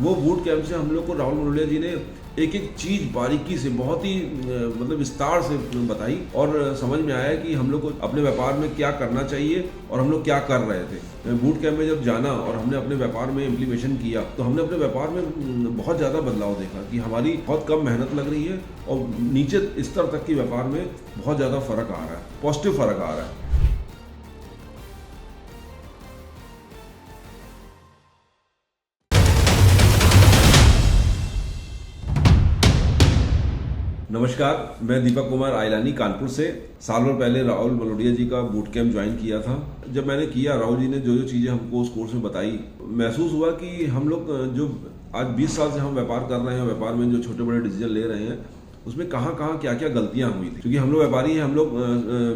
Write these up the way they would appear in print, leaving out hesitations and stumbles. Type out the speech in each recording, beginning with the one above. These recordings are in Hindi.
वो बूट कैंप से हम लोग को राहुल मनोलिया जी ने एक एक चीज़ बारीकी से बहुत ही मतलब विस्तार से बताई और समझ में आया कि हम लोग को अपने व्यापार में क्या करना चाहिए और हम लोग क्या कर रहे थे। बूट कैंप में जब जाना और हमने अपने व्यापार में इम्प्लीमेशन किया तो हमने अपने व्यापार में बहुत ज़्यादा बदलाव देखा कि हमारी बहुत कम मेहनत लग रही है और नीचे स्तर तक के व्यापार में बहुत ज़्यादा फर्क आ रहा है, पॉजिटिव फर्क आ रहा है। नमस्कार, मैं दीपक कुमार आइलानी कानपुर से। साल भर पहले राहुल मनोलिया जी का बूट कैंप ज्वाइन किया था। जब मैंने किया, राहुल जी ने जो जो चीज़ें हमको उस कोर्स में बताई, महसूस हुआ कि हम लोग जो आज 20 साल से हम व्यापार कर रहे हैं, व्यापार में जो छोटे बड़े डिसीजन ले रहे हैं, उसमें कहाँ कहाँ क्या क्या गलतियाँ हुई थी। क्योंकि हम लोग व्यापारी हैं, हम लोग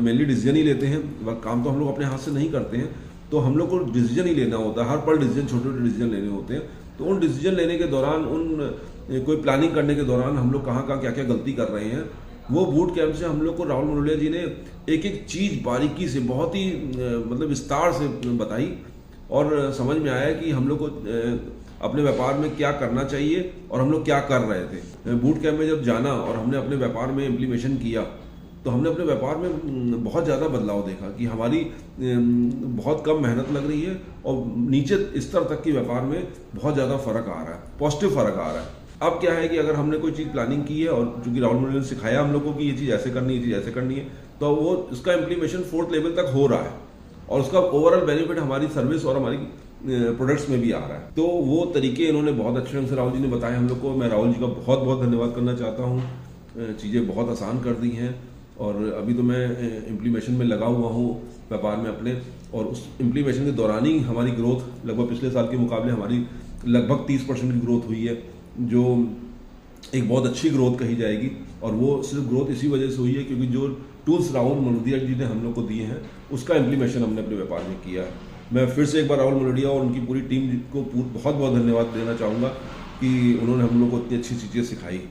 मेनली डिसीजन ही लेते हैं, काम तो हम लोग अपने हाथ से नहीं करते हैं, तो हम लोग को डिसीजन ही लेना होता है। हर पल डिसीजन, छोटे छोटे डिसीजन लेने होते हैं। तो उन डिसीजन लेने के दौरान, कोई प्लानिंग करने के दौरान हम लोग कहाँ कहाँ क्या क्या गलती कर रहे हैं, वो बूट कैंप से हम लोग को राहुल मनोलिया जी ने एक एक चीज़ बारीकी से बहुत ही मतलब विस्तार से बताई और समझ में आया कि हम लोग को अपने व्यापार में क्या करना चाहिए और हम लोग क्या कर रहे थे। बूट कैंप में जब जाना और हमने अपने व्यापार में इम्प्लीमेशन किया तो हमने अपने व्यापार में बहुत ज़्यादा बदलाव देखा कि हमारी बहुत कम मेहनत लग रही है और नीचे स्तर तक के व्यापार में बहुत ज़्यादा फर्क आ रहा है, पॉजिटिव फर्क आ रहा है। अब क्या है कि अगर हमने कोई चीज़ प्लानिंग की है और चूंकि राहुल मनोलिया ने सिखाया हम लोग को कि ये चीज़ ऐसे करनी है, ये चीज़ ऐसे करनी है, तो वो उसका इम्प्लीमेशन 4th लेवल तक हो रहा है और उसका ओवरऑल बेनिफिट हमारी सर्विस और हमारी प्रोडक्ट्स में भी आ रहा है। तो वो तरीके इन्होंने बहुत अच्छे ढंग से राहुल जी ने बताए हम लोग को। मैं राहुल जी का बहुत बहुत धन्यवाद करना चाहता हूँ। चीज़ें बहुत आसान कर दी हैं और अभी तो मैं इम्प्लीमेशन में लगा हुआ हूँ व्यापार में अपने, और उस इम्प्लीमेशन के दौरान ही हमारी ग्रोथ लगभग पिछले साल के मुकाबले हमारी लगभग 30% की ग्रोथ हुई है, जो एक बहुत अच्छी ग्रोथ कही जाएगी। और वो सिर्फ ग्रोथ इसी वजह से हुई है क्योंकि जो टूल्स राहुल मनोलिया जी ने हम लोग को दिए हैं उसका इम्प्लीमेशन हमने अपने व्यापार में किया है। मैं फिर से एक बार राहुल मनोलिया और उनकी पूरी टीम को बहुत बहुत धन्यवाद देना चाहूँगा कि उन्होंने हम लोग को इतनी अच्छी चीज़ें सिखाई।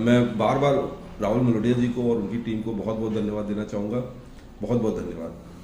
मैं बार बार राहुल मनोलिया जी को और उनकी टीम को बहुत बहुत धन्यवाद देना चाहूँगा। बहुत बहुत धन्यवाद।